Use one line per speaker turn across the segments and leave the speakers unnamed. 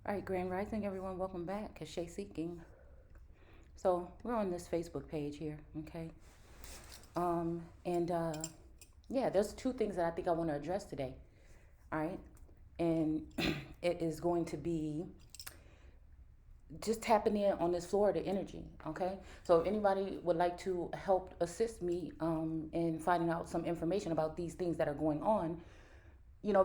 All right, Grand Rising, everyone. Welcome back. Cachet Seeking. So we're on this Facebook page here, okay? And yeah, there's two things that I think I want to address today. All right, and it is going to be just tapping in on this Florida energy, okay? So if anybody would like to help assist me in finding out some information about these things that are going on,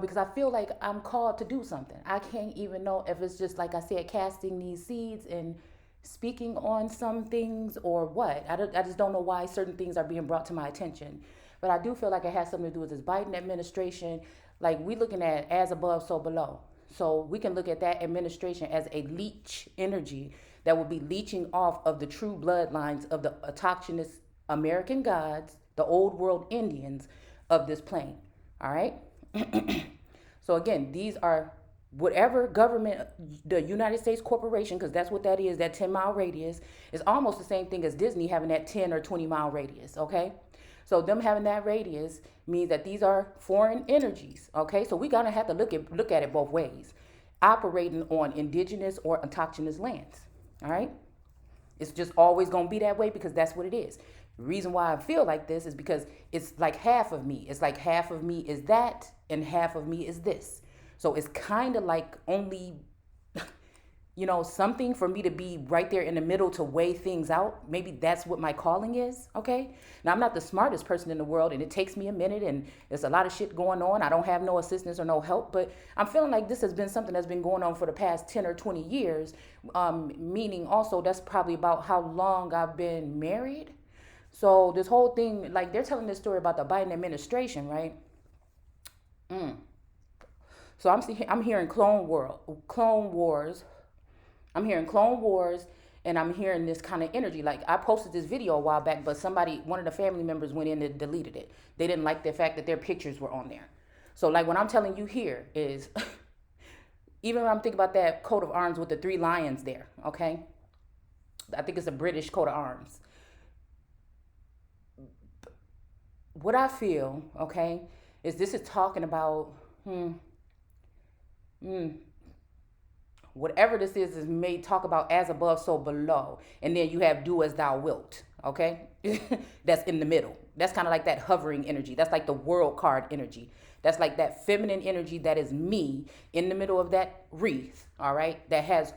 because I feel like I'm called to do something. I can't even know if it's just like I said, casting these seeds and speaking on some things or what. I just don't know why certain things are being brought to my attention. But I do feel like it has something to do with this Biden administration. Like we looking at as above, so below. So we can look at that administration as a leech energy that will be leeching off of the true bloodlines of the autochthonous American gods, the old world Indians of this plane. All right. So again, these are whatever government, the United States corporation, because that's what that is, that 10-mile radius is almost the same thing as Disney having that 10 or 20-mile radius, okay? So them having that radius means that these are foreign energies, okay? So we gotta have to look at it both ways, operating on indigenous or autochthonous lands, all right? It's just always going to be that way because that's what it is. The reason why I feel like this is because it's like half of me. It's like half of me is that and half of me is this. So it's kind of like only, something for me to be right there in the middle to weigh things out. Maybe that's what my calling is. Okay. Now, I'm not the smartest person in the world and it takes me a minute and there's a lot of shit going on. I don't have no assistance or no help, but I'm feeling like this has been something that's been going on for the past 10 or 20 years. Meaning also that's probably about how long I've been married. So this whole thing, like they're telling this story about the Biden administration, right? So I'm hearing Clone Wars. I'm hearing Clone Wars, and I'm hearing this kind of energy. Like I posted this video a while back, but one of the family members went in and deleted it. They didn't like the fact that their pictures were on there. So like what I'm telling you here is, even when I'm thinking about that coat of arms with the three lions there, okay? I think it's a British coat of arms. What I feel, okay, is this is talking about whatever this is made talk about as above so below, and then you have do as thou wilt, okay? That's in the middle. That's kind of like that hovering energy. That's like the world card energy. That's like that feminine energy that is me in the middle of that wreath, all right, that has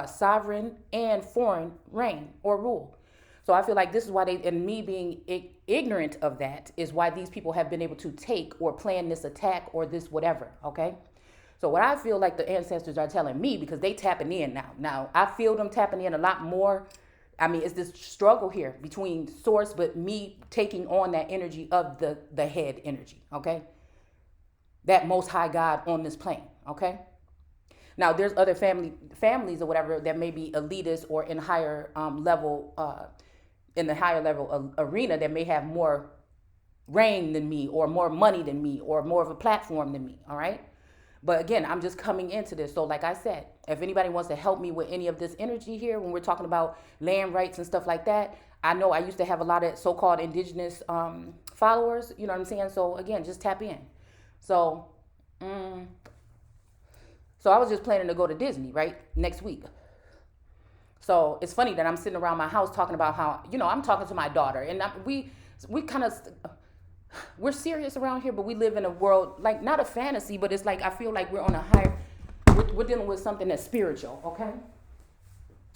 sovereign and foreign reign or rule. So I feel like this is why and me being ignorant of that is why these people have been able to take or plan this attack or this whatever, okay? So what I feel like the ancestors are telling me, because they tapping in now. Now I feel them tapping in a lot more. I mean, it's this struggle here between source, but me taking on that energy of the head energy, okay? That most high God on this plane, okay? Now there's other families or whatever that may be elitist or in higher level, in the higher level arena that may have more reign than me or more money than me or more of a platform than me, all right? But again, I'm just coming into this. So like I said, if anybody wants to help me with any of this energy here, when we're talking about land rights and stuff like that, I know I used to have a lot of so-called indigenous followers, you know what I'm saying? So again, just tap in. So, so I was just planning to go to Disney, right? Next week. So it's funny that I'm sitting around my house talking about how, I'm talking to my daughter and we kind of, we're serious around here, but we live in a world like not a fantasy, but it's like I feel like we're on a higher. We're dealing with something that's spiritual, okay?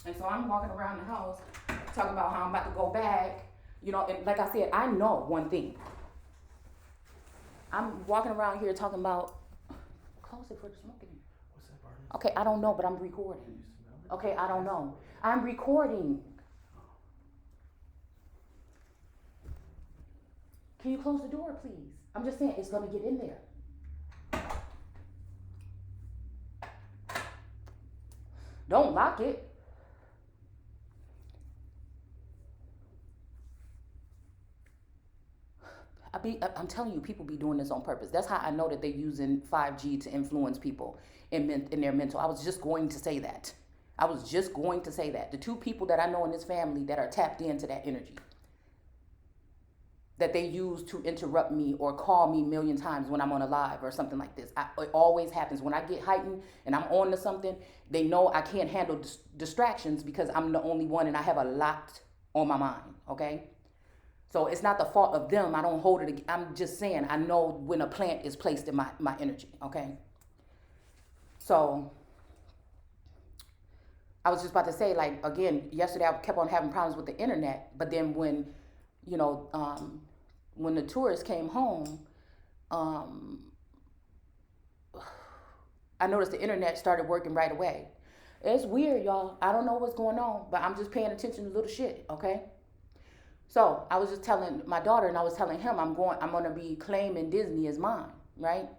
And so I'm walking around the house talking about how I'm about to go back, and like I said, I know one thing. I'm walking around here talking about close it for the smoking. What's that, Barney? Okay, I don't know, but I'm recording. Okay, I don't know. I'm recording. Can you close the door, please? I'm just saying it's gonna get in there. Don't lock it. I'm telling you, people be doing this on purpose. That's how I know that they're using 5G to influence people in their mental. I was just going to say that. I was just going to say that. The two people that I know in this family that are tapped into that energy. that they use to interrupt me or call me a million times when I'm on a live or something like this. It always happens when I get heightened and I'm on to something. They know I can't handle distractions because I'm the only one and I have a lot on my mind. Okay, so it's not the fault of them. I don't hold it. I'm just saying I know when a plant is placed in my energy. Okay, so I was just about to say, like, again, yesterday I kept on having problems with the internet, but then you know, when the tourists came home, um, I noticed the internet started working right away. It's weird, y'all. I don't know what's going on, but I'm just paying attention to little shit, okay? So I was just telling my daughter, and I was telling him, I'm gonna be claiming Disney as mine, right?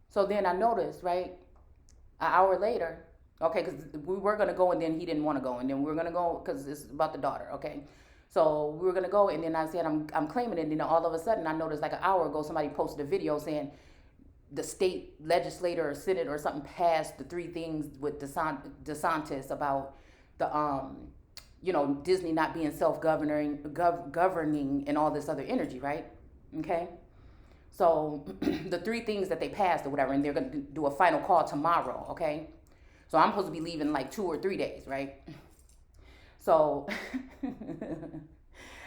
So then I noticed, right, an hour later, okay, because we were gonna go, and then he didn't want to go, and then we were gonna go because it's about the daughter, okay. So we were gonna go, and then I said I'm claiming it, and then all of a sudden I noticed like an hour ago somebody posted a video saying the state legislator or senate or something passed the three things with DeSantis about the Disney not being self-governing, governing, and all this other energy, right? Okay. So the three things that they passed or whatever, and they're gonna do a final call tomorrow, okay? So I'm supposed to be leaving like 2 or 3 days, right? So,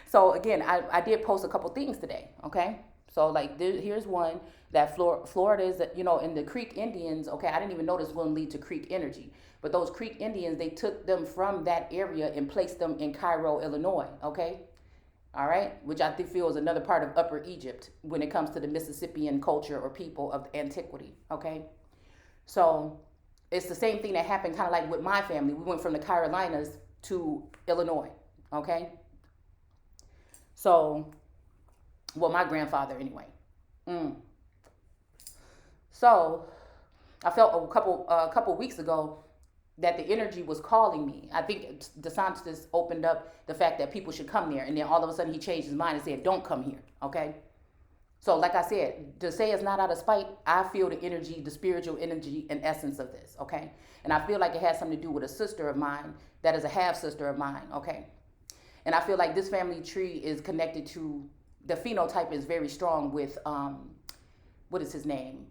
so again, I did post a couple things today, okay? So like here's one that Florida is, in the Creek Indians, okay? I didn't even know this was going to lead to Creek energy, but those Creek Indians, they took them from that area and placed them in Cairo, Illinois, okay? All right, which I think feel is another part of Upper Egypt when it comes to the Mississippian culture or people of antiquity, okay? So it's the same thing that happened kind of like with my family. We went from the Carolinas to Illinois, okay? So, well, my grandfather anyway. So I felt a couple weeks ago that the energy was calling me. I think DeSantis opened up the fact that people should come there, and then all of a sudden he changed his mind and said, don't come here, okay? So like I said, to say it's not out of spite, I feel the energy, the spiritual energy and essence of this, okay? And I feel like it has something to do with a sister of mine that is a half-sister of mine, okay? And I feel like this family tree is connected to, the phenotype is very strong with, what is his name?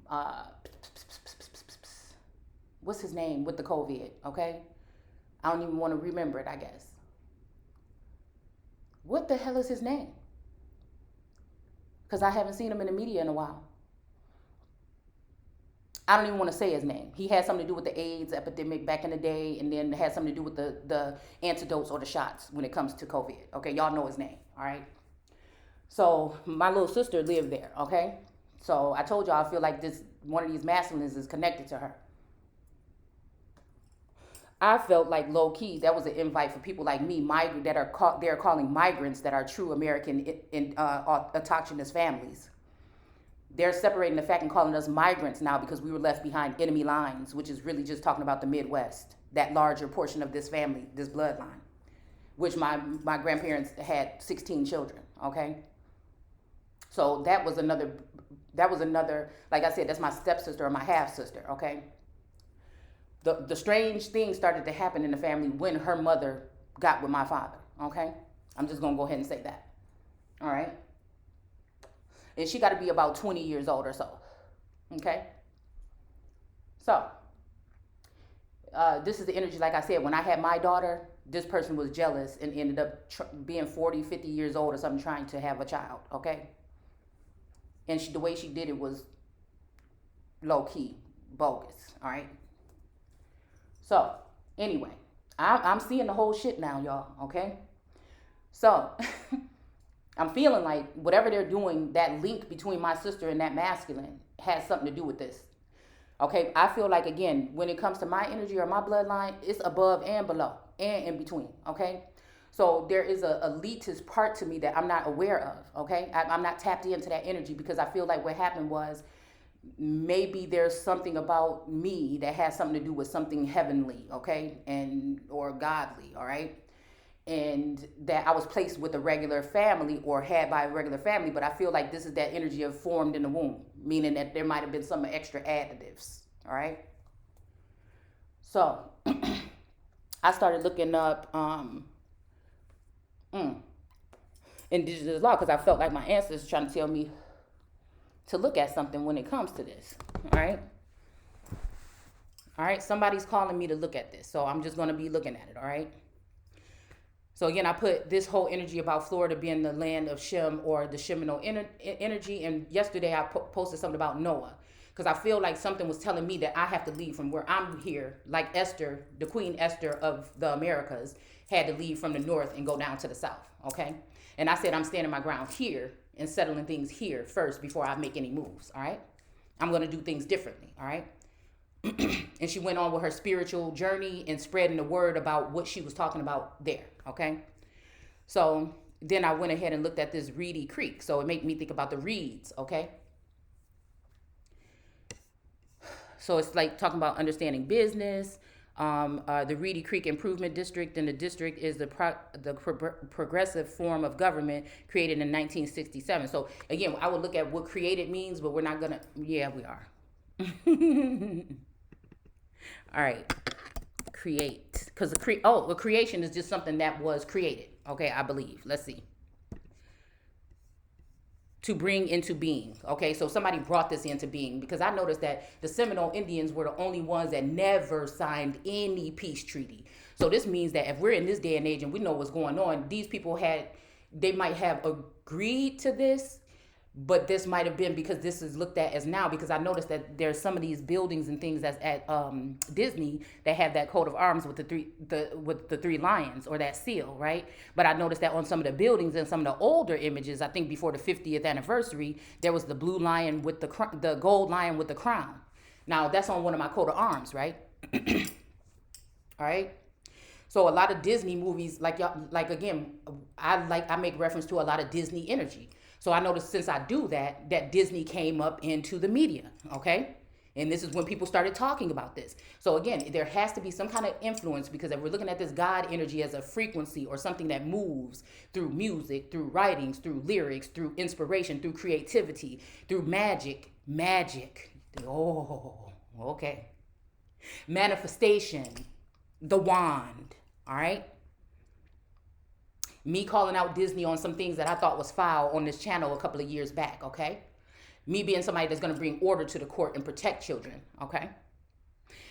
What's his name with the COVID, okay? I don't even want to remember it, I guess. What the hell is his name? Because I haven't seen him in the media in a while. I don't even want to say his name. He had something to do with the AIDS epidemic back in the day, and then it had something to do with the antidotes or the shots when it comes to COVID. Okay, y'all know his name, all right? So my little sister lived there, okay? So I told y'all I feel like one of these masculines is connected to her. I felt like low key that was an invite for people like me, they're calling migrants that are true American autochthonous families. They're separating the fact and calling us migrants now because we were left behind enemy lines, which is really just talking about the Midwest, that larger portion of this family, this bloodline, which my grandparents had 16 children. Okay, so that was another. Like I said, that's my stepsister or my half sister. Okay. The strange thing started to happen in the family when her mother got with my father, okay? I'm just going to go ahead and say that, all right? And she got to be about 20 years old or so, okay? So, this is the energy, like I said, when I had my daughter, this person was jealous and ended up being 40, 50 years old or something trying to have a child, okay? And the way she did it was low-key, bogus, all right? So, anyway, I'm seeing the whole shit now, y'all, okay? So, I'm feeling like whatever they're doing, that link between my sister and that masculine has something to do with this. Okay, I feel like, again, when it comes to my energy or my bloodline, it's above and below and in between, okay? So there is a elitist part to me that I'm not aware of, okay? I'm not tapped into that energy because I feel like what happened was maybe there's something about me that has something to do with something heavenly, okay, or godly, all right, and that I was placed with a regular family or had by a regular family, but I feel like this is that energy of formed in the womb, meaning that there might have been some extra additives, all right. So I started looking up indigenous law because I felt like my ancestors trying to tell me to look at something when it comes to this. All right. All right. Somebody's calling me to look at this. So I'm just going to be looking at it. All right. So again, I put this whole energy about Florida being the land of Shem or the Sheminal energy. And yesterday I posted something about Noah because I feel like something was telling me that I have to leave from where I'm here. Like Esther, the Queen Esther of the Americas, had to leave from the north and go down to the south. Okay. And I said, I'm standing my ground here and settling things here first before I make any moves. All right. I'm going to do things differently. All right. And she went on with her spiritual journey and spreading the word about what she was talking about there. Okay. So then I went ahead and looked at this Reedy Creek. So it made me think about the reeds. Okay. So it's like talking about understanding business. The Reedy Creek Improvement District, and the district is the progressive form of government created in 1967. So again, I would look at what created means, but we're not gonna. Yeah, we are. All right, create, because the creation is just something that was created. Okay, I believe. Let's see. To bring into being. Okay, so somebody brought this into being because I noticed that the Seminole Indians were the only ones that never signed any peace treaty. So this means that if we're in this day and age and we know what's going on, these people they might have agreed to this, but this might have been because this is looked at as now, because I noticed that there's some of these buildings and things that's at Disney that have that coat of arms with the three lions or that seal, right? But I noticed that on some of the buildings and some of the older images, I think before the 50th anniversary, there was the blue lion with the gold lion with the crown. Now that's on one of my coat of arms, right? All right. So a lot of Disney movies, like again, I make reference to a lot of Disney energy. So I noticed since I do that Disney came up into the media, okay? And this is when people started talking about this. So again, there has to be some kind of influence, because if we're looking at this God energy as a frequency or something that moves through music, through writings, through lyrics, through inspiration, through creativity, through magic. Oh, okay. Manifestation, the wand, all right? Me calling out Disney on some things that I thought was foul on this channel a couple of years back, okay? Me being somebody that's going to bring order to the court and protect children, okay?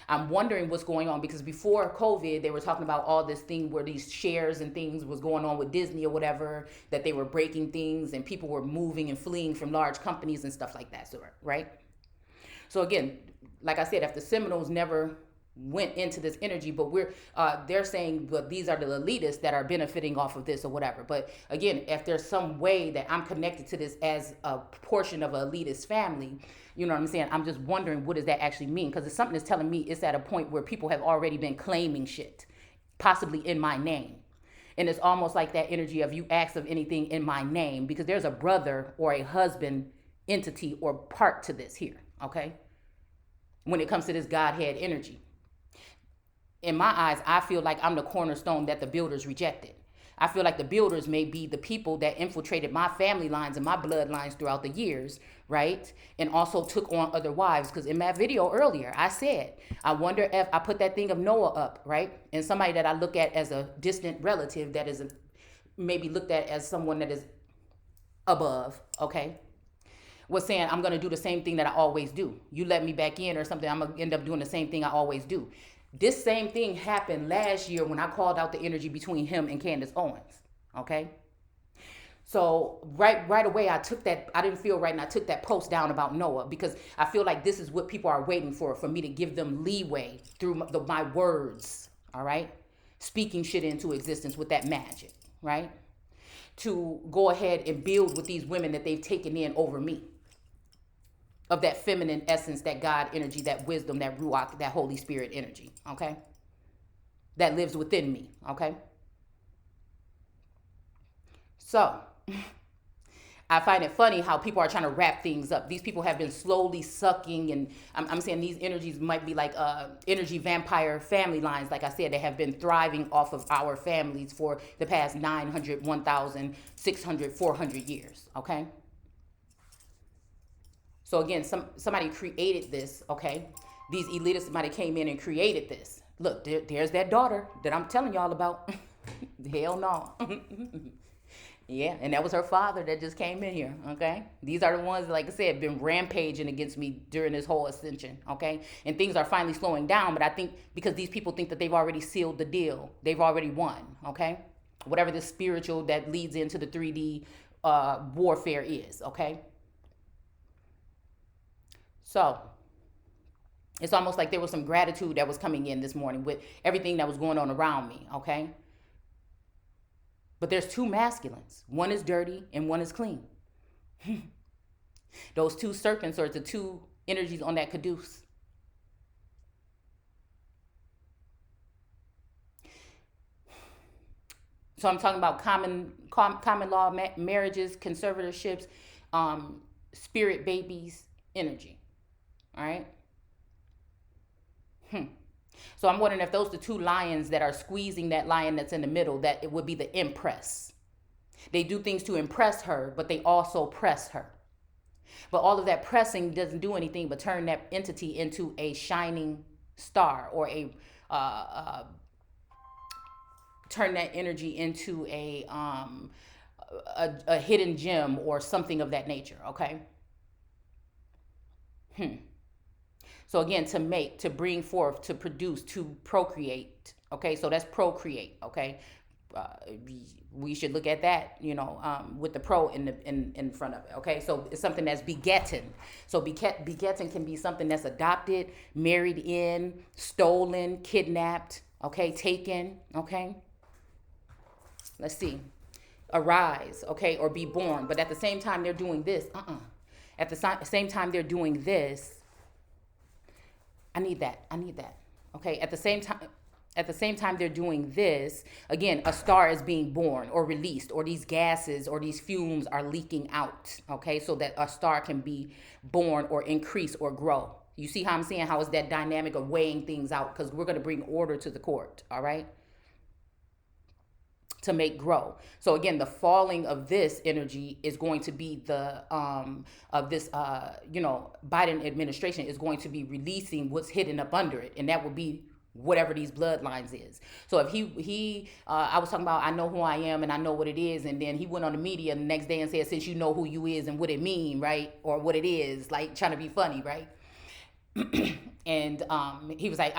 I'm wondering what's going on, because before COVID, they were talking about all this thing where these shares and things was going on with Disney or whatever, that they were breaking things and people were moving and fleeing from large companies and stuff like that, so, right? So again, like I said, if the Seminoles never went into this energy, but they're saying, well, these are the elitists that are benefiting off of this or whatever. But again, if there's some way that I'm connected to this as a portion of an elitist family, you know what I'm saying? I'm just wondering, what does that actually mean? Because it's something that's telling me it's at a point where people have already been claiming shit, possibly in my name. And it's almost like that energy of you ask of anything in my name, because there's a brother or a husband entity or part to this here, okay? When it comes to this Godhead energy. In my eyes, I feel like I'm the cornerstone that the builders rejected. I feel like the builders may be the people that infiltrated my family lines and my bloodlines throughout the years, right? And also took on other wives. Because in that video earlier, I said, I wonder if I put that thing of Noah up, right? And somebody that I look at as a distant relative that is maybe looked at as someone that is above, okay? Was saying, I'm going to do the same thing that I always do. You let me back in or something, I'm going to end up doing the same thing I always do. This same thing happened last year when I called out the energy between him and Candace Owens, okay? So right away, I didn't feel right, and I took that post down about Noah, because I feel like this is what people are waiting for me to give them leeway through my words, all right? Speaking shit into existence with that magic, right? To go ahead and build with these women that they've taken in over me. Of that feminine essence, that God energy, that wisdom, that Ruach, that Holy Spirit energy, okay? That lives within me, okay? So, I find it funny how people are trying to wrap things up. These people have been slowly sucking, and I'm saying these energies might be like energy vampire family lines, like I said, that have been thriving off of our families for the past 900, 1,600, 400 years, okay? So again, somebody created this, okay? These elitists, somebody came in and created this. Look, there's that daughter that I'm telling y'all about. Hell no. Yeah, and that was her father that just came in here, okay? These are the ones, like I said, been rampaging against me during this whole ascension, okay? And things are finally slowing down, but I think because these people think that they've already sealed the deal, they've already won, okay? Whatever the spiritual that leads into the 3D warfare is, okay? So it's almost like there was some gratitude that was coming in this morning with everything that was going on around me, okay? But there's two masculines. One is dirty and one is clean. Those two serpents are the two energies on that caduce. So I'm talking about common law marriages, conservatorships, spirit babies, energy. All right. So I'm wondering if those are the two lions that are squeezing that lion that's in the middle, that it would be the empress. They do things to impress her, but they also press her. But all of that pressing doesn't do anything but turn that entity into a shining star, or turn that energy into a hidden gem or something of that nature. Okay. So again, to make, to bring forth, to produce, to procreate. Okay, so that's procreate. Okay, we should look at that, with the pro in front of it. Okay, so it's something that's begetting. So begetting can be something that's adopted, married in, stolen, kidnapped. Okay, taken. Okay, let's see, arise. Okay, or be born. But at the same time they're doing this. At the same time they're doing this. I need that. Okay. At the same time they're doing this, again, a star is being born or released, or these gases or these fumes are leaking out. Okay. So that a star can be born or increase or grow. You see how I'm saying how is that dynamic of weighing things out? Because we're going to bring order to the court. All right. To make grow. So again, the falling of this energy is going to be the of this Biden administration is going to be releasing what's hidden up under it, and that will be whatever these bloodlines is. So if he I was talking about, I know who I am and I know what it is, and then he went on the media the next day and said, since you know who you is and what it mean, right, or what it is, like trying to be funny, right? And he was like,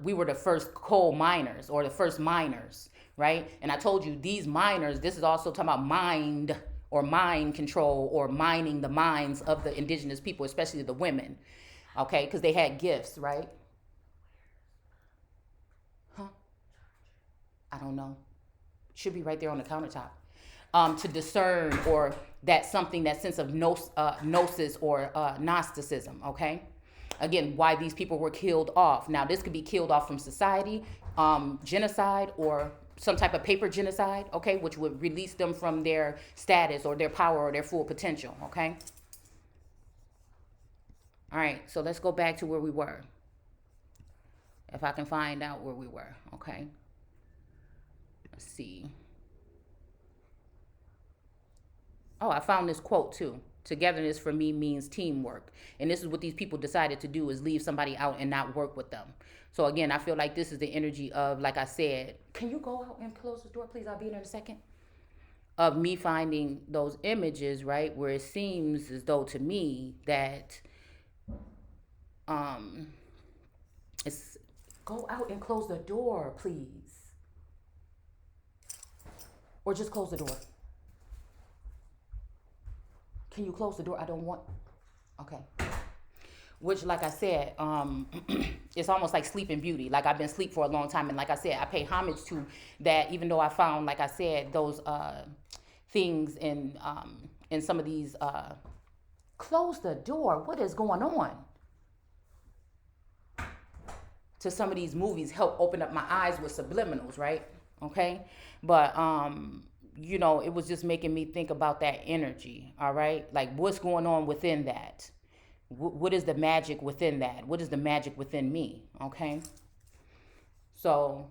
we were the first coal miners, or the first miners, right? And I told you, these miners, this is also talking about mind or mind control, or mining the minds of the indigenous people, especially the women, okay? Because they had gifts, right? I don't know. Should be right there on the countertop. To discern, or that sense of gnosis or Gnosticism, okay? Again, why these people were killed off. Now, this could be killed off from society, genocide, or some type of paper genocide, okay, which would release them from their status or their power or their full potential, okay? All right, so let's go back to where we were. If I can find out where we were, okay? Let's see. Oh, I found this quote too. Togetherness for me means teamwork. And this is what these people decided to do, is leave somebody out and not work with them. So again, I feel like this is the energy of, like I said, can you go out and close the door, please? I'll be in a second. Of me finding those images, right, where it seems as though to me that it's, go out and close the door, please. Or just close the door. Can you close the door? I don't want. Okay. Which, like I said, it's almost like Sleeping Beauty. Like, I've been asleep for a long time. And like I said, I pay homage to that, even though I found, like I said, those things in some of these. Close the door. What is going on? To some of these movies help open up my eyes with subliminals, right? Okay. But, it was just making me think about that energy, all right? Like, what's going on within that? What is the magic within that? What is the magic within me, okay? So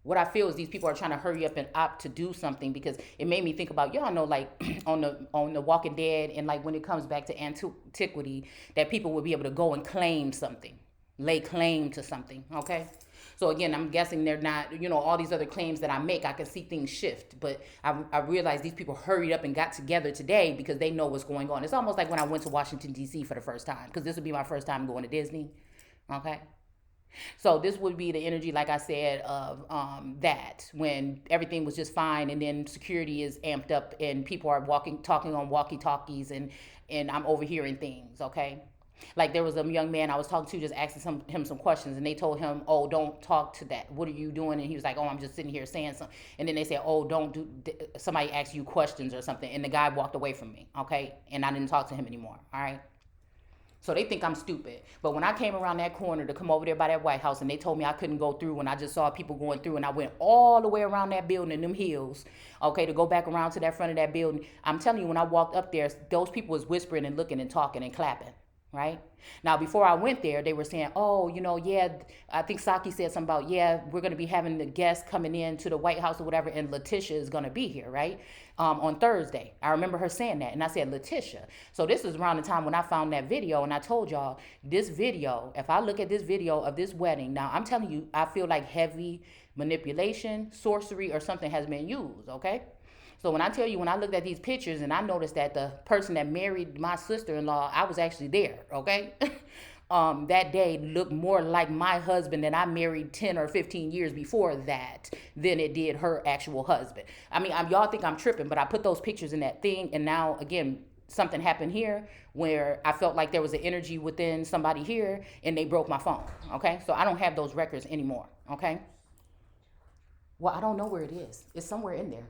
what I feel is these people are trying to hurry up and opt to do something, because it made me think about, y'all know, like on the Walking Dead, and like when it comes back to antiquity, that people would be able to go and claim something, lay claim to something, okay? So again, I'm guessing they're not, all these other claims that I make, I can see things shift. But I realize these people hurried up and got together today because they know what's going on. It's almost like when I went to Washington, D.C. for the first time, because this would be my first time going to Disney, okay? So this would be the energy, like I said, of that when everything was just fine, and then security is amped up, and people are talking on walkie talkies, and I'm overhearing things. Okay, like there was a young man I was talking to, just asking him some questions, and they told him, "Oh, don't talk to that. What are you doing?" And he was like, "Oh, I'm just sitting here saying something." And then they said, "Oh, don't do." Somebody asked you questions or something, and the guy walked away from me. Okay, and I didn't talk to him anymore. All right. So they think I'm stupid. But when I came around that corner to come over there by that White House, and they told me I couldn't go through, and I just saw people going through, and I went all the way around that building in them hills, okay, to go back around to that front of that building. I'm telling you, when I walked up there, those people was whispering and looking and talking and clapping, right? Now, before I went there, they were saying, "Oh, yeah," I think Saki said something about, "Yeah, we're going to be having the guests coming in to the White House or whatever, and Letitia is going to be here, right? On Thursday." I remember her saying that, and I said, "Letitia." So this is around the time when I found that video, and I told y'all, this video, if I look at this video of this wedding, now I'm telling you, I feel like heavy manipulation, sorcery, or something has been used, okay? So when I tell you, when I looked at these pictures and I noticed that the person that married my sister-in-law, I was actually there, okay? That day looked more like my husband that I married 10 or 15 years before that than it did her actual husband. I mean, y'all think I'm tripping, but I put those pictures in that thing, and now, again, something happened here where I felt like there was an energy within somebody here, and they broke my phone, okay? So I don't have those records anymore, okay? Well, I don't know where it is. It's somewhere in there.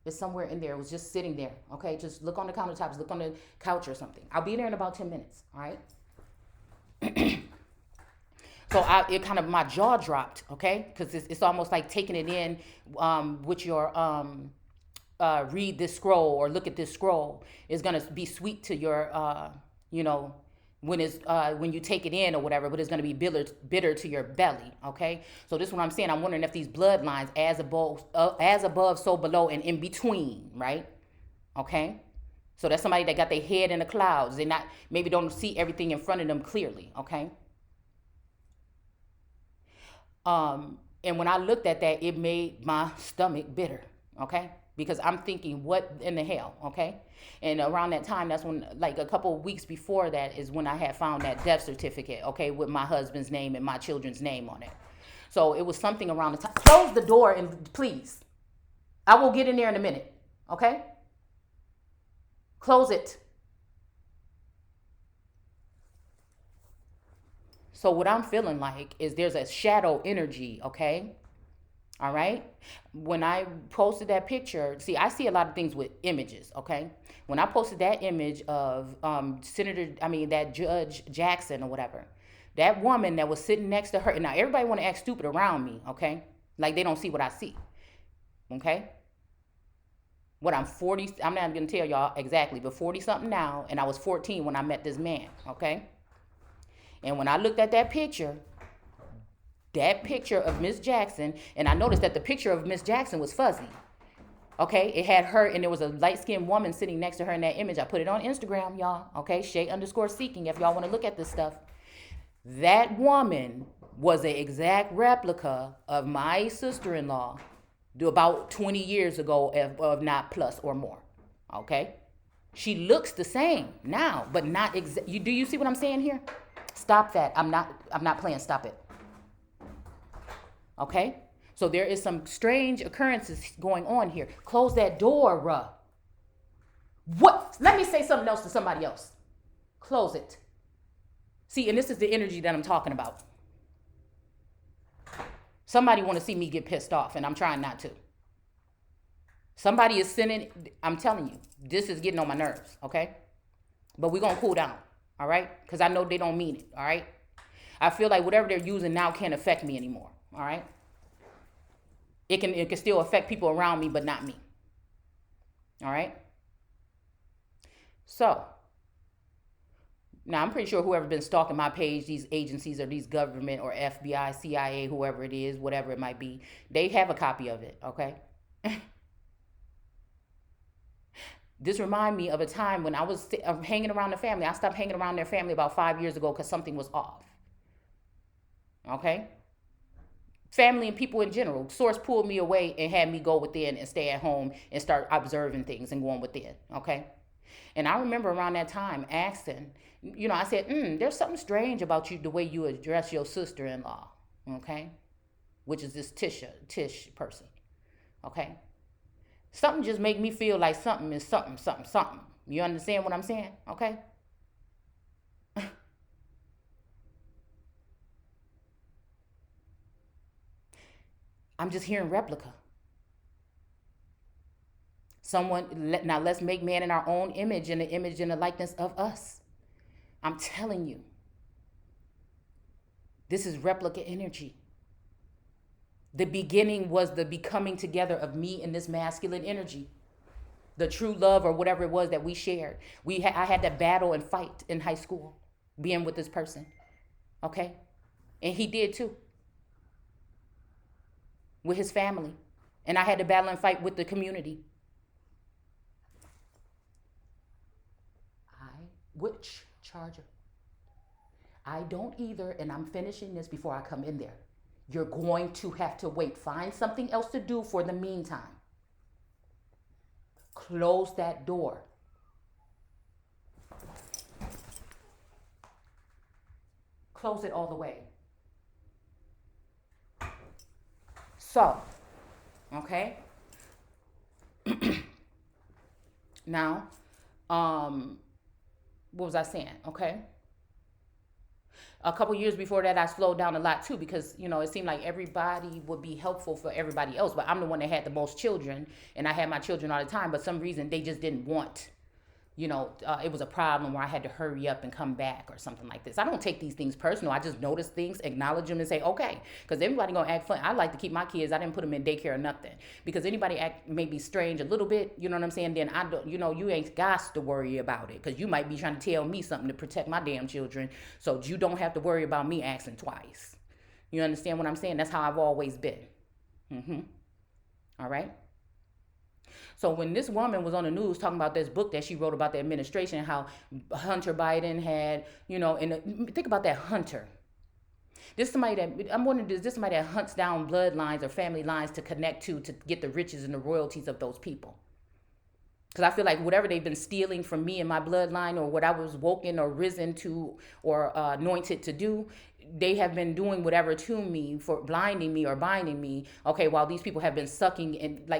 It's somewhere in there. It was just sitting there. Okay, just look on the countertops, look on the couch or something. I'll be there in about 10 minutes. All right. So it kind of, my jaw dropped. Okay, because it's almost like taking it in with your read this scroll or look at this scroll is gonna be sweet to your you know when you take it in or whatever, but it's going to be bitter to your belly. Okay, so this is what I'm saying. I'm wondering if these bloodlines, as above, so below, and in between, right? Okay, so that's somebody that got their head in the clouds. They not maybe don't see everything in front of them clearly. Okay, and when I looked at that, it made my stomach bitter. Okay, because I'm thinking, what in the hell? Okay, and around that time, that's when, like a couple of weeks before that, is when I had found that death certificate. Okay, with my husband's name and my children's name on it. So it was something around the time. Close the door and please. I will get in there in a minute. Okay, close it. So what I'm feeling like is there's a shadow energy, okay? All right. When I posted that picture, see, I see a lot of things with images, okay? When I posted that image of that Judge Jackson or whatever, that woman that was sitting next to her, and now everybody want to act stupid around me, okay? Like they don't see what I see, okay? What I'm 40, I'm not going to tell y'all exactly, but 40 something now, and I was 14 when I met this man, okay? And when I looked at that picture of Miss Jackson, and I noticed that the picture of Miss Jackson was fuzzy. Okay, it had her, and there was a light-skinned woman sitting next to her in that image. I put it on Instagram, y'all. Okay, Shay_seeking if y'all want to look at this stuff. That woman was an exact replica of my sister-in-law about 20 years ago, if not plus or more. Okay, she looks the same now, but not exactly. Do you see what I'm saying here? Stop that. I'm not playing. Stop it. Okay? So there is some strange occurrences going on here. Close that door, bruh. What? Let me say something else to somebody else. Close it. See, and this is the energy that I'm talking about. Somebody want to see me get pissed off, and I'm trying not to. Somebody is sending, I'm telling you, this is getting on my nerves, okay? But we're going to cool down, all right? Because I know they don't mean it, all right? I feel like whatever they're using now can't affect me anymore, all right? It can still affect people around me, but not me, all right? So, now I'm pretty sure whoever's been stalking my page, these agencies or these government or FBI, CIA, whoever it is, whatever it might be, they have a copy of it, okay? This reminds me of a time when I was hanging around the family. I stopped hanging around their family about 5 years ago because something was off. Okay? Family and people in general. Source pulled me away and had me go within and stay at home and start observing things and going within. Okay? And I remember around that time asking, I said, there's something strange about you, the way you address your sister in law. Okay? Which is this Tish person. Okay? Something just make me feel like something is something, something, something. You understand what I'm saying? Okay? I'm just hearing replica. Now let's make man in our own image and the image and the likeness of us. I'm telling you, this is replica energy. The beginning was the becoming together of me and this masculine energy, the true love or whatever it was that we shared. I had to battle and fight in high school, being with this person, okay, and he did too, with his family, and I had to battle and fight with the community. Which charger? I don't either, and I'm finishing this before I come in there. You're going to have to wait. Find something else to do for the meantime. Close that door. Close it all the way. So, okay. Now, what was I saying? Okay. A couple years before that, I slowed down a lot too because it seemed like everybody would be helpful for everybody else, but I'm the one that had the most children, and I had my children all the time. But some reason they just didn't want. It was a problem where I had to hurry up and come back or something like this. I don't take these things personal. I just notice things, acknowledge them, and say, okay. Because everybody going to act funny. I like to keep my kids. I didn't put them in daycare or nothing. Because anybody act maybe strange a little bit, you know what I'm saying? Then I don't, you ain't got to worry about it. Because you might be trying to tell me something to protect my damn children. So you don't have to worry about me asking twice. You understand what I'm saying? That's how I've always been. All right? So when this woman was on the news talking about this book that she wrote about the administration, how Hunter Biden had, and think about that Hunter. I'm wondering, is this somebody that hunts down bloodlines or family lines to connect to get the riches and the royalties of those people? Because I feel like whatever they've been stealing from me and my bloodline, or what I was woken or risen to or anointed to do, they have been doing whatever to me for blinding me or binding me. Okay, while these people have been sucking and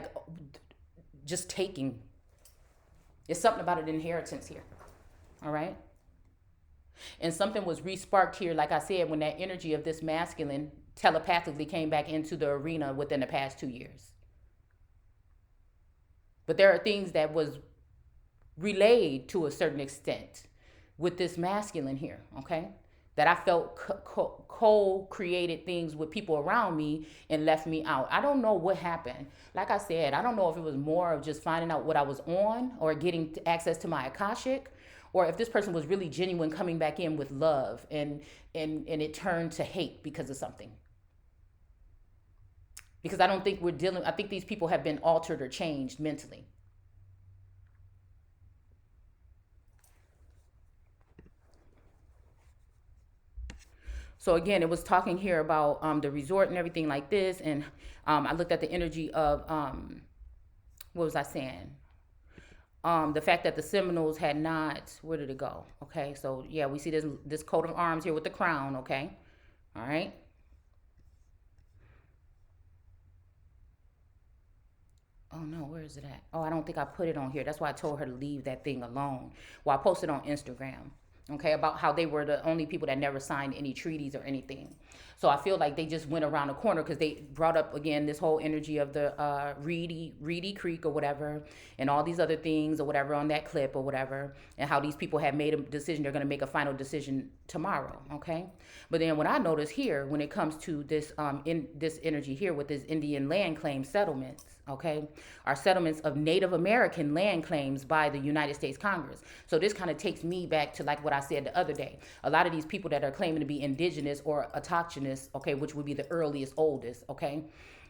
just taking. It's something about an inheritance here. All right? And something was re-sparked here, like I said, when that energy of this masculine telepathically came back into the arena within the past 2 years. But there are things that was relayed to a certain extent with this masculine here, okay? That I felt co-created things with people around me and left me out. I don't know what happened. Like I said, I don't know if it was more of just finding out what I was on or getting access to my Akashic, or if this person was really genuine coming back in with love and it turned to hate because of something. Because I don't think I think these people have been altered or changed mentally. So again, it was talking here about the resort and everything like this, and I looked at the energy of what was I saying? The fact that the Seminoles had not. Where did it go? Okay, so yeah, we see this coat of arms here with the crown. Okay, all right. Oh no, where is it at? Oh, I don't think I put it on here. That's why I told her to leave that thing alone. Well, I posted on Instagram, okay, about how they were the only people that never signed any treaties or anything. So I feel like they just went around the corner because they brought up again this whole energy of the Reedy Creek or whatever, and all these other things or whatever on that clip or whatever, and how these people have made a decision. They're going to make a final decision tomorrow, okay? But then what I notice here when it comes to this in this energy here with this Indian land claim settlements, okay, are settlements of Native American land claims by the United States Congress. So this kind of takes me back to like what I said the other day. A lot of these people that are claiming to be indigenous or autochthonous, okay, which would be the earliest, oldest, okay,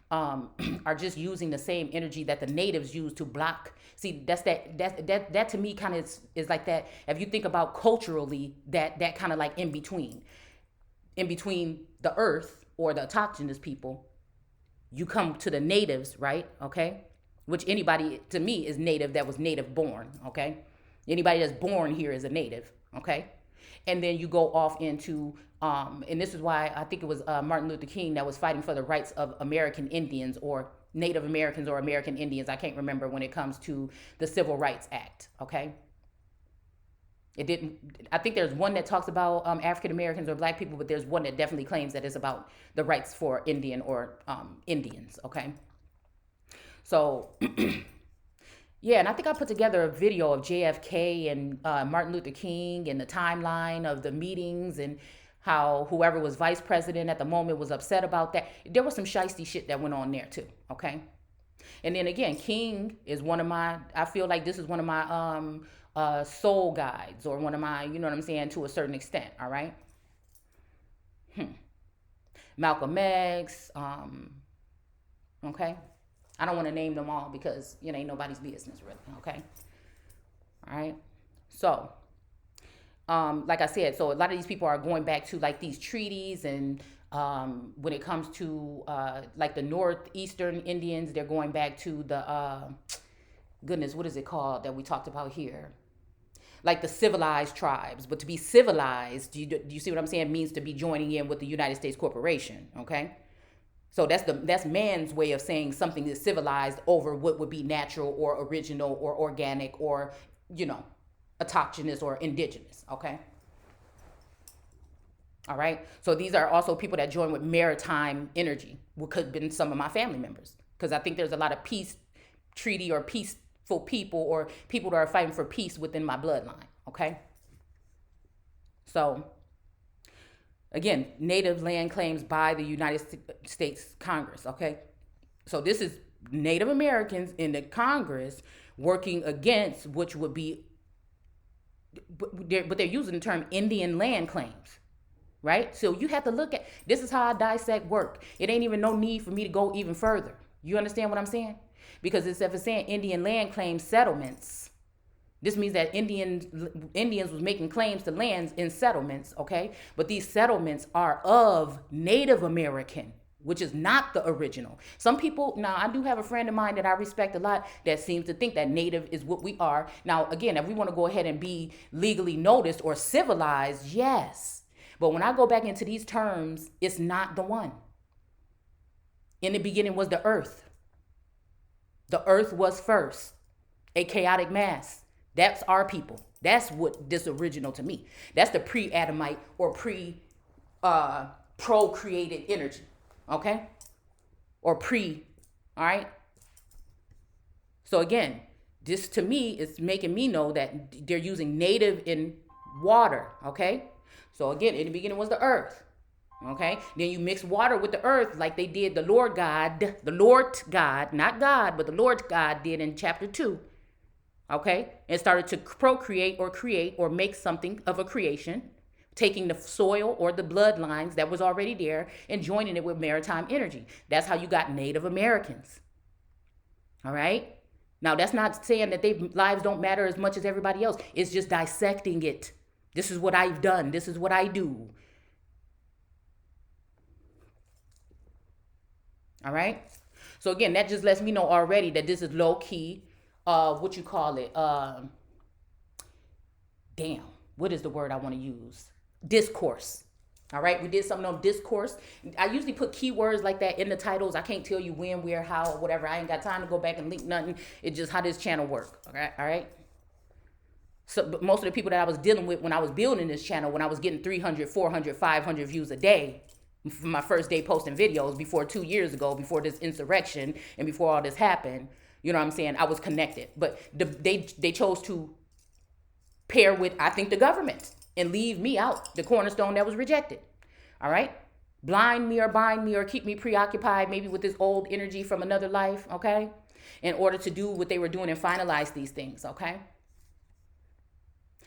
are just using the same energy that the natives use to block. See, that to me kind of is like that. If you think about culturally, that kind of like in between. in between the earth or the autochthonous people, you come to the natives, right? Okay. Which anybody to me is native that was native born. Okay. Anybody that's born here is a native. Okay. And then you go off into, and this is why I think it was Martin Luther King that was fighting for the rights of American Indians or Native Americans or American Indians. I can't remember when it comes to the Civil Rights Act. Okay. It didn't. I think there's one that talks about African Americans or Black people, but there's one that definitely claims that it's about the rights for Indian or Indians. Okay, so yeah, and I think I put together a video of JFK and Martin Luther King and the timeline of the meetings and how whoever was vice president at the moment was upset about that. There was some shiesty shit that went on there too. Okay, and then again, King is one of my. I feel like this is one of my soul guides or one of my, you know what I'm saying, to a certain extent. All right. Malcolm X. Okay. I don't want to name them all because it ain't nobody's business really. Okay. All right. So, like I said, so a lot of these people are going back to like these treaties and when it comes to like the northeastern Indians, they're going back to the goodness, what is it called that we talked about here? Like the civilized tribes. But to be civilized, do you see what I'm saying? Means to be joining in with the United States corporation. Okay. So that's man's way of saying something is civilized over what would be natural or original or organic or, autochthonous or indigenous. Okay. All right. So these are also people that join with maritime energy, what could have been some of my family members. Because I think there's a lot of peace treaty or peaceful people or people that are fighting for peace within my bloodline. Okay. So again, native land claims by the United States Congress. Okay. So this is Native Americans in the Congress working against, which would be, but they're using the term Indian land claims. Right? So you have to look at, this is how I dissect work. It ain't even no need for me to go even further. You understand what I'm saying? Because if it's saying Indian land claims settlements, this means that Indians was making claims to lands in settlements, okay? But these settlements are of Native American, which is not the original. Some people, now I do have a friend of mine that I respect a lot that seems to think that Native is what we are. Now, again, if we want to go ahead and be legally noticed or civilized, yes. But when I go back into these terms, it's not the one. In the beginning was the earth. The earth was first, a chaotic mass. That's our people. That's what this original to me. That's the pre-Adamite or procreated energy. Okay? Or all right? So again, this to me is making me know that they're using native in water. Okay? So again, in the beginning was the earth. Okay. Then you mix water with the earth like they did the Lord God, not God, but the Lord God did in chapter 2. Okay. And started to procreate or create or make something of a creation, taking the soil or the bloodlines that was already there and joining it with maritime energy. That's how you got Native Americans. All right. Now, that's not saying that their lives don't matter as much as everybody else. It's just dissecting it. This is what I've done. This is what I do. All right. So again, that just lets me know already that this is low key. What you call it? Damn. What is the word I want to use? Discourse. All right. We did something on discourse. I usually put keywords like that in the titles. I can't tell you when, where, how, whatever. I ain't got time to go back and link nothing. It's just how this channel works. All right. All right. So most of the people that I was dealing with when I was building this channel, when I was getting 300, 400, 500 views a day for my first day posting videos before 2 years ago, before this insurrection and before all this happened, you know what I'm saying? I was connected. But they chose to pair with, I think, the government and leave me out, the cornerstone that was rejected. All right? Blind me or bind me or keep me preoccupied maybe with this old energy from another life, okay? In order to do what they were doing and finalize these things, okay?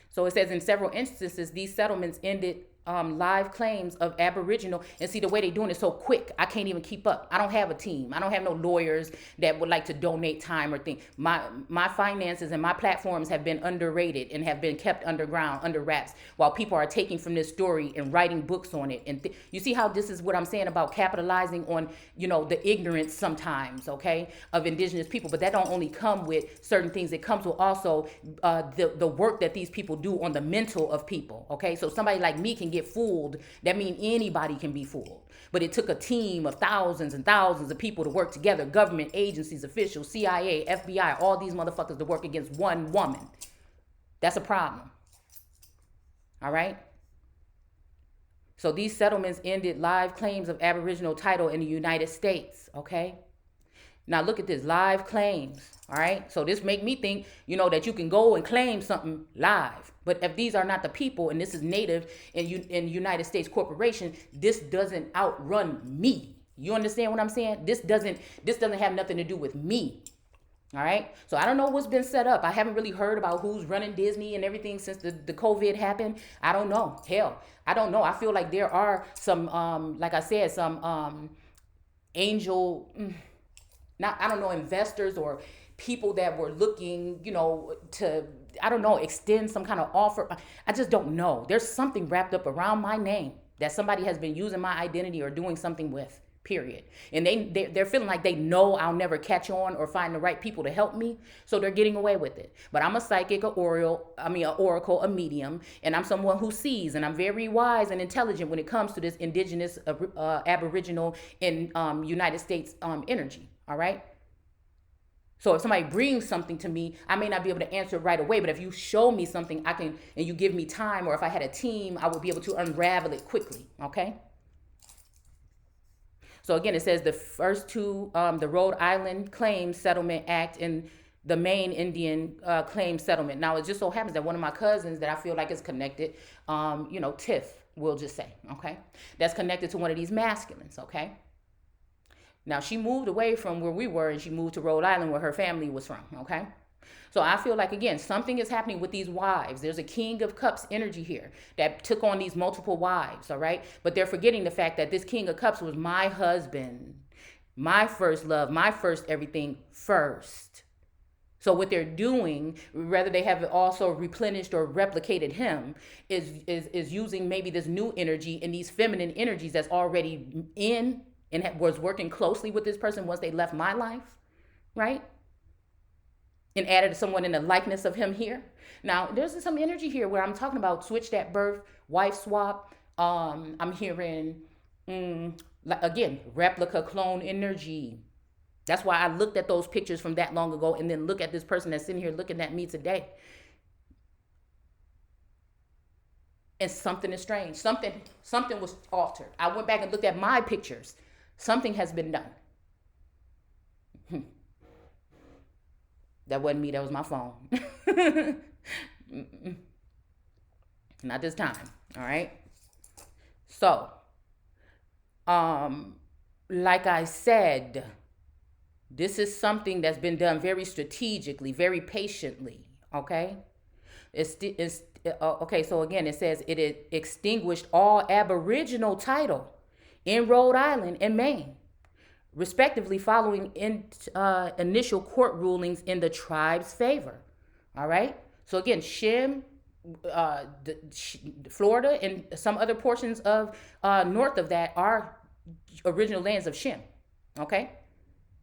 So it says in several instances, these settlements ended live claims of Aboriginal, and see the way they doing it so quick. I can't even keep up. I don't have a team. I don't have no lawyers that would like to donate time or thing. My finances and my platforms have been underrated and have been kept underground, under wraps, while people are taking from this story and writing books on it. And you see how this is what I'm saying about capitalizing on, the ignorance sometimes, okay, of indigenous people. But that don't only come with certain things. It comes with also the work that these people do on the mental of people, okay? So somebody like me can get fooled. That means anybody can be fooled. But it took a team of thousands and thousands of people to work together, government agencies, officials, CIA, FBI, all these motherfuckers to work against one woman. That's a problem. All right? So these settlements ended live claims of Aboriginal title in the United States, okay? Now look at this, live claims, all right? So this make me think, that you can go and claim something live. But if these are not the people, and this is native in United States corporation, this doesn't outrun me. You understand what I'm saying? This doesn't have nothing to do with me. All right. So I don't know what's been set up. I haven't really heard about who's running Disney and everything since the COVID happened. I don't know. Hell, I don't know. I feel like there are some, like I said, some angel, not, I don't know, investors or people that were looking, to, I don't know, extend some kind of offer. I just don't know. There's something wrapped up around my name that somebody has been using my identity or doing something with. Period. And they're feeling like they know I'll never catch on or find the right people to help me, so they're getting away with it. But I'm a psychic, an oracle, a medium, and I'm someone who sees, and I'm very wise and intelligent when it comes to this indigenous, Aboriginal, in United States energy. All right. So if somebody brings something to me, I may not be able to answer right away, but if you show me something, I can, and you give me time, or if I had a team, I would be able to unravel it quickly. Okay. So again, it says the first two, the Rhode Island Claims Settlement Act and the Maine Indian Claims Settlement. Now, it just so happens that one of my cousins that I feel like is connected, Tiff, we'll just say, okay, that's connected to one of these masculines, okay? Now, she moved away from where we were and she moved to Rhode Island where her family was from, okay? So I feel like, again, something is happening with these wives. There's a King of Cups energy here that took on these multiple wives, all right? But they're forgetting the fact that this King of Cups was my husband, my first love, my first everything first. So what they're doing, whether they have also replenished or replicated him, is using maybe this new energy and these feminine energies that's already in and was working closely with this person once they left my life, right? And added someone in the likeness of him here. Now, there's some energy here where I'm talking about switch that birth, wife swap. I'm hearing, again, replica clone energy. That's why I looked at those pictures from that long ago and then look at this person that's sitting here looking at me today. And something is strange. Something was altered. I went back and looked at my pictures. Something has been done. That wasn't me, that was my phone. Not this time, all right? So, like I said, this is something that's been done very strategically, very patiently, okay? Okay, so again, it says it extinguished all Aboriginal title in Rhode Island and Maine, respectively, following initial court rulings in the tribe's favor. All right. So again, Shem, Florida, and some other portions of north of that are original lands of Shem. Okay.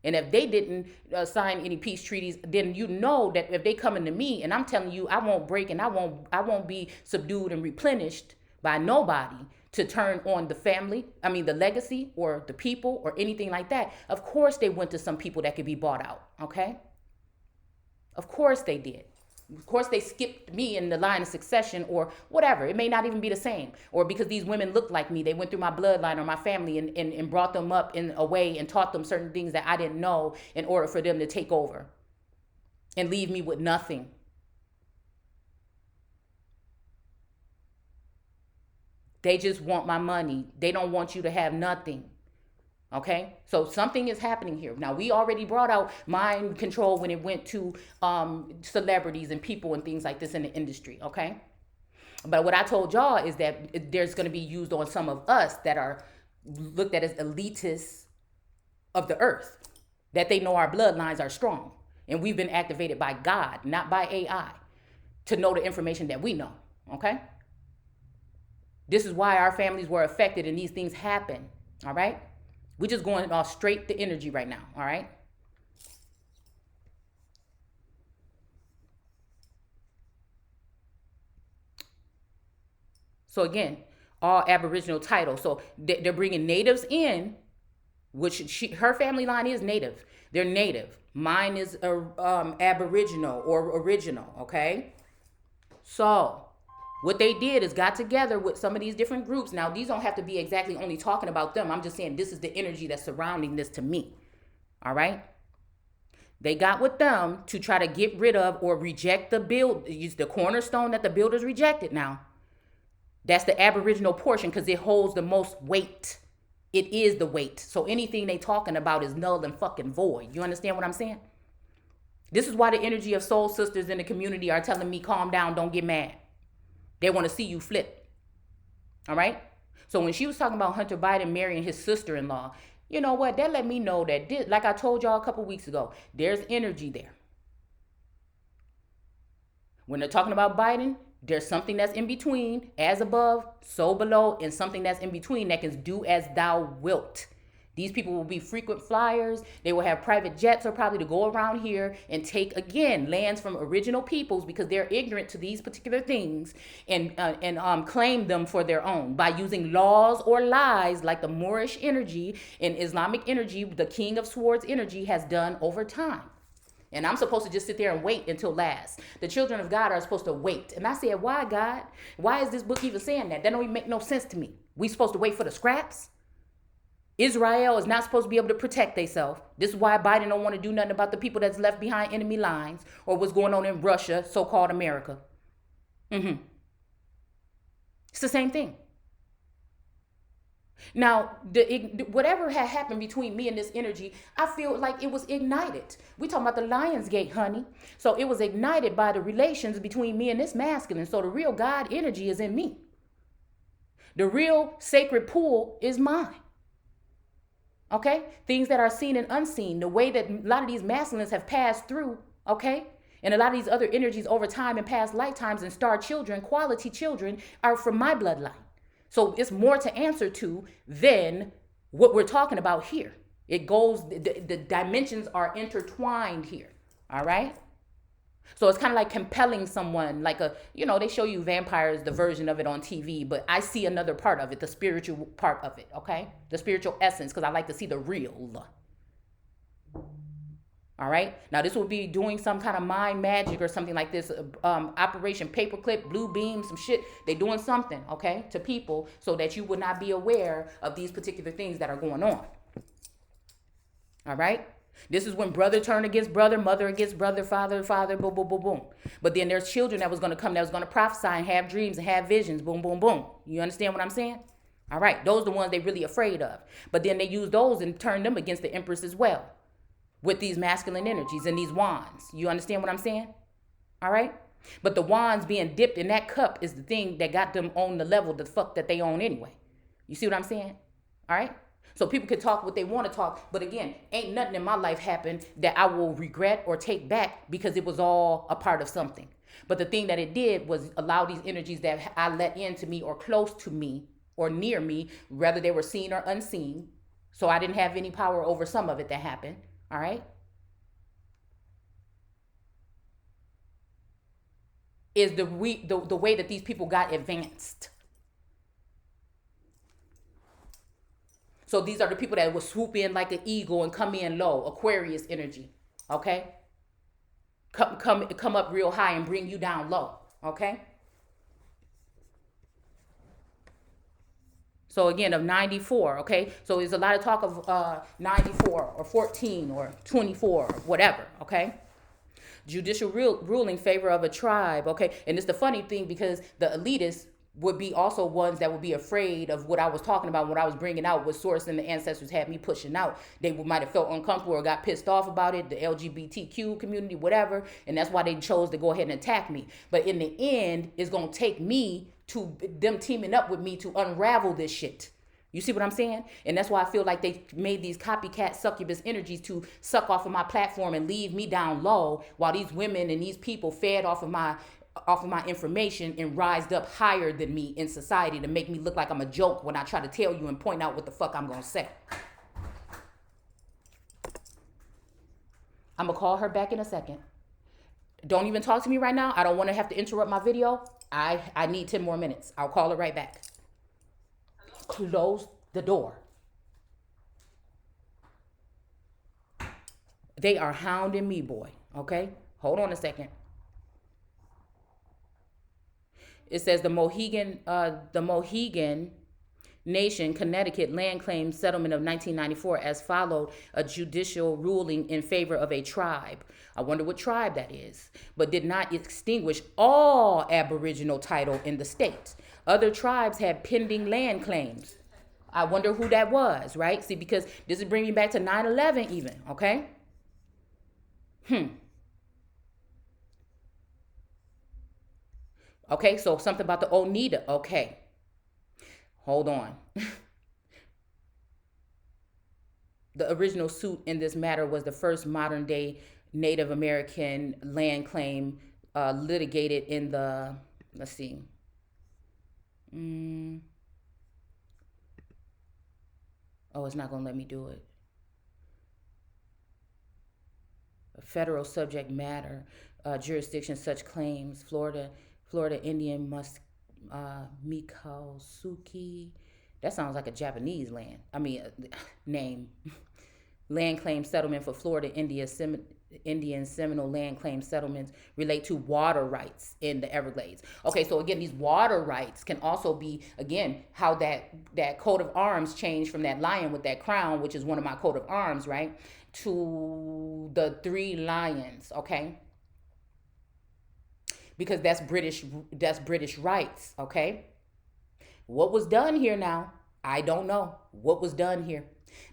And if they didn't sign any peace treaties, then you know that if they come into me and I'm telling you I won't break and I won't be subdued and replenished by nobody to turn on the family, the legacy or the people or anything like that. Of course they went to some people that could be bought out, okay? Of course they did. Of course they skipped me in the line of succession or whatever. It may not even be the same. Or because these women look like me, they went through my bloodline or my family and brought them up in a way and taught them certain things that I didn't know in order for them to take over and leave me with nothing. They just want my money. They don't want you to have nothing. Okay? So something is happening here. Now, we already brought out mind control when it went to celebrities and people and things like this in the industry. Okay? But what I told y'all is that there's going to be used on some of us that are looked at as elitists of the earth, that they know our bloodlines are strong. And we've been activated by God, not by AI, to know the information that we know. Okay? This is why our families were affected and these things happen. All right? We're just going off straight to energy right now. All right? So again, all Aboriginal titles. So they're bringing natives in, which her family line is native. They're native. Mine is Aboriginal or original. Okay. So what they did is got together with some of these different groups. Now these don't have to be exactly only talking about them. I'm just saying this is the energy that's surrounding this to me. All right. They got with them to try to get rid of or reject the cornerstone that the builders rejected now. That's the Aboriginal portion because it holds the most weight. It is the weight. So anything they talking about is null and fucking void. You understand what I'm saying? This is why the energy of soul sisters in the community are telling me, calm down, don't get mad. They want to see you flip. All right? So when she was talking about Hunter Biden marrying his sister-in-law, you know what? That let me know that, like I told y'all a couple weeks ago, there's energy there. When they're talking about Biden, there's something that's in between, as above, so below, and something that's in between that can do as thou wilt. These people will be frequent flyers. They will have private jets or probably to go around here and take, again, lands from original peoples because they're ignorant to these particular things and claim them for their own by using laws or lies like the Moorish energy and Islamic energy, the King of Swords energy has done over time. And I'm supposed to just sit there and wait until last. The children of God are supposed to wait. And I said, why, God? Why is this book even saying that? That don't even make no sense to me. We supposed to wait for the scraps? Israel is not supposed to be able to protect themselves. This is why Biden don't want to do nothing about the people that's left behind enemy lines or what's going on in Russia, so-called America. It's the same thing. Now, whatever had happened between me and this energy, I feel like it was ignited. We talking about the Lion's Gate, honey. So it was ignited by the relations between me and this masculine. So the real God energy is in me. The real sacred pool is mine. Okay? Things that are seen and unseen. The way that a lot of these masculines have passed through. Okay? And a lot of these other energies over time and past lifetimes and star children, quality children, are from my bloodline. So it's more to answer to than what we're talking about here. It goes, the dimensions are intertwined here. All right? So it's kind of like compelling someone, like they show you vampires, the version of it on TV, but I see another part of it, the spiritual part of it, okay? The spiritual essence, because I like to see the real. All right. Now this will be doing some kind of mind magic or something like this. Operation Paperclip, Blue Beam, some shit. They doing something, okay, to people so that you would not be aware of these particular things that are going on. All right. This is when brother turn against brother, mother against brother, father, boom, boom, boom, boom. But then there's children that was going to come that was going to prophesy and have dreams and have visions, boom, boom, boom. You understand what I'm saying? All right. Those are the ones they really afraid of. But then they use those and turn them against the empress as well. With these masculine energies and these wands. You understand what I'm saying? All right? But the wands being dipped in that cup is the thing that got them on the level the fuck that they own anyway. You see what I'm saying? All right? So people can talk what they want to talk. But again, ain't nothing in my life happened that I will regret or take back because it was all a part of something. But the thing that it did was allow these energies that I let into me or close to me or near me, whether they were seen or unseen. So I didn't have any power over some of it that happened. All right? Is the way that these people got advanced. So these are the people that will swoop in like an eagle and come in low, Aquarius energy. Okay? Come up real high and bring you down low. Okay? So again, of 94, okay? So there's a lot of talk of 94 or 14 or 24 or whatever, okay? Judicial ruling favor of a tribe, okay? And it's the funny thing because the elitists would be also ones that would be afraid of what I was talking about, what I was bringing out, what source and the ancestors had me pushing out. They might have felt uncomfortable or got pissed off about it, the LGBTQ community, whatever, and that's why they chose to go ahead and attack me. But in the end, it's going to take me to them teaming up with me to unravel this shit. You see what I'm saying? And that's why I feel like they made these copycat succubus energies to suck off of my platform and leave me down low, while these women and these people fed off of my information and rised up higher than me in society to make me look like I'm a joke when I try to tell you and point out what the fuck I'm gonna say. I'm gonna call her back in a second. Don't even talk to me right now. I don't want to have to interrupt my video. I need 10 more minutes. I'll call her right back. Close the door. They are hounding me, boy. Okay? Hold on a second. It says the Mohegan Nation, Connecticut land claim settlement of 1994 as followed a judicial ruling in favor of a tribe. I wonder what tribe that is, but did not extinguish all Aboriginal title in the state. Other tribes had pending land claims. I wonder who that was, right? See, because this is bringing me back to 9/11 even, okay? Okay, so something about the Oneida. Okay, hold on. The original suit in this matter was the first modern day Native American land claim litigated in the, let's see. Oh, it's not going to let me do it. A federal subject matter jurisdiction, such claims. Florida Indian Mikosuki. That sounds like a Japanese name. Land claim settlement for Florida Indian Seminole land claim settlements relate to water rights in the Everglades. Okay, so again, these water rights can also be, again, how that coat of arms changed from that lion with that crown, which is one of my coat of arms, right, to the 3 lions, okay? Because that's British rights, okay? What was done here now? I don't know what was done here.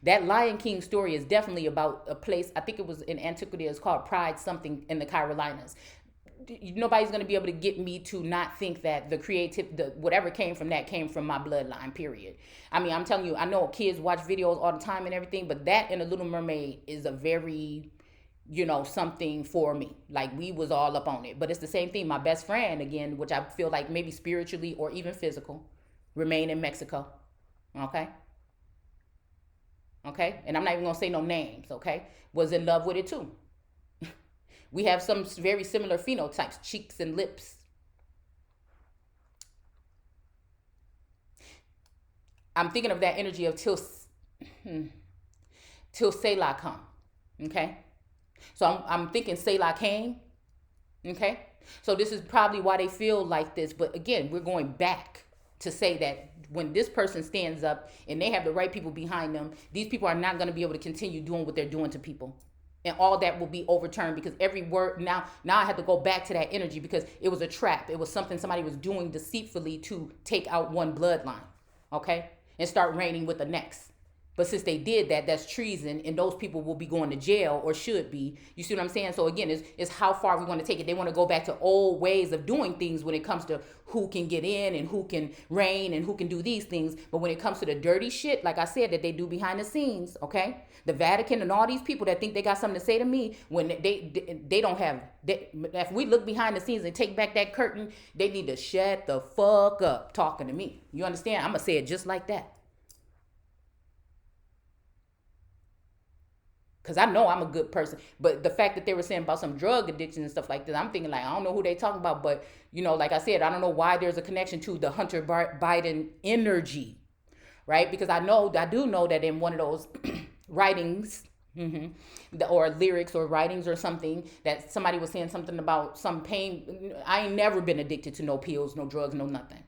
That Lion King story is definitely about a place, I think it was in antiquity, it's called Pride something in the Carolinas. Nobody's going to be able to get me to not think that whatever came from that came from my bloodline, period. I mean, I'm telling you, I know kids watch videos all the time and everything, but that and The Little Mermaid is a very, something for me. Like, we was all up on it. But it's the same thing. My best friend, again, which I feel like maybe spiritually or even physical, remain in Mexico. Okay? Okay? And I'm not even going to say no names, okay? Was in love with it too. We have some very similar phenotypes, cheeks and lips. I'm thinking of that energy of till Selah come. Okay? So I'm thinking Selah came. Okay? So this is probably why they feel like this. But again, we're going back to say that when this person stands up and they have the right people behind them, these people are not going to be able to continue doing what they're doing to people. And all that will be overturned because every word, now I have to go back to that energy because it was a trap. It was something somebody was doing deceitfully to take out one bloodline, okay? And start reigning with the next. But since they did that, that's treason, and those people will be going to jail or should be. You see what I'm saying? So again, it's how far we want to take it. They want to go back to old ways of doing things when it comes to who can get in and who can reign and who can do these things. But when it comes to the dirty shit, like I said, that they do behind the scenes, okay? The Vatican and all these people that think they got something to say to me, when they don't have, if we look behind the scenes and take back that curtain, they need to shut the fuck up talking to me. You understand? I'm going to say it just like that. Because I know I'm a good person. But the fact that they were saying about some drug addiction and stuff like that, I'm thinking like, I don't know who they talking about. But, like I said, I don't know why there's a connection to the Hunter Biden energy, right? Because I do know that in one of those writings or lyrics or writings or something that somebody was saying something about some pain. I ain't never been addicted to no pills, no drugs, no nothing.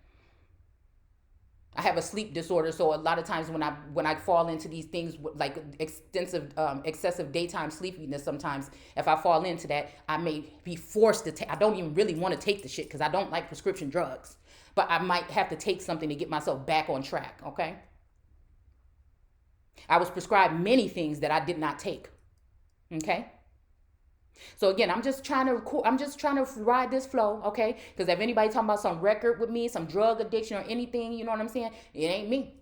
I have a sleep disorder, so a lot of times when I fall into these things like excessive daytime sleepiness, sometimes if I fall into that, I may be forced to take. I don't even really want to take the shit because I don't like prescription drugs, but I might have to take something to get myself back on track. Okay. I was prescribed many things that I did not take. Okay. So again, I'm just trying to ride this flow, okay? Because if anybody talking about some record with me, some drug addiction or anything, you know what I'm saying? It ain't me.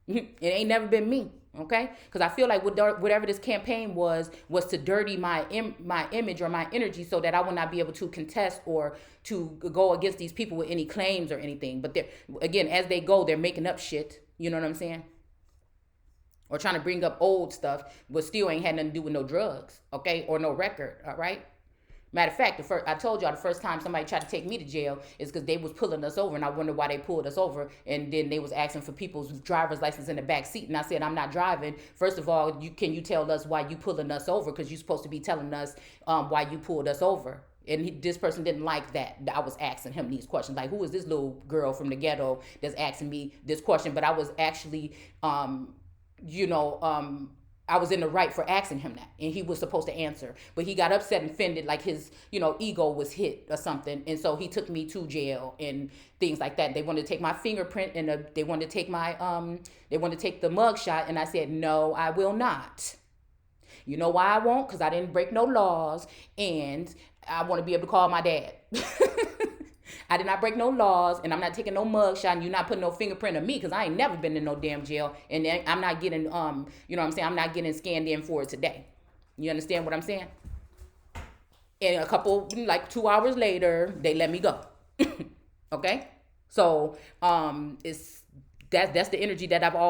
It ain't never been me, okay? Because I feel like whatever this campaign was to dirty my image or my energy, so that I will not be able to contest or to go against these people with any claims or anything. But they're, again, as they go, they're making up shit. You know what I'm saying? Or trying to bring up old stuff, but still ain't had nothing to do with no drugs, okay, or no record. All right. Matter of fact, I told y'all the first time somebody tried to take me to jail is because they was pulling us over, and I wondered why they pulled us over. And then they was asking for people's driver's license in the back seat, and I said, I'm not driving. First of all, can you tell us why you pulling us over? Because you're supposed to be telling us why you pulled us over. And this person didn't like that I was asking him these questions, like, who is this little girl from the ghetto that's asking me this question? But I was actually, you know, I was in the right for asking him that, and he was supposed to answer. But he got upset and offended, like his, ego was hit or something, and so he took me to jail and things like that. They wanted to take my fingerprint, and they wanted to take they wanted to take the mug shot, and I said, no, I will not. You know why I won't? Because I didn't break no laws, and I want to be able to call my dad. I did not break no laws, and I'm not taking no mug shot, and you're not putting no fingerprint on me, because I ain't never been in no damn jail, and I'm not getting, you know what I'm saying? I'm not getting scanned in for it today. You understand what I'm saying? And a couple, like 2 hours later, they let me go. Okay? So, that's the energy that I've always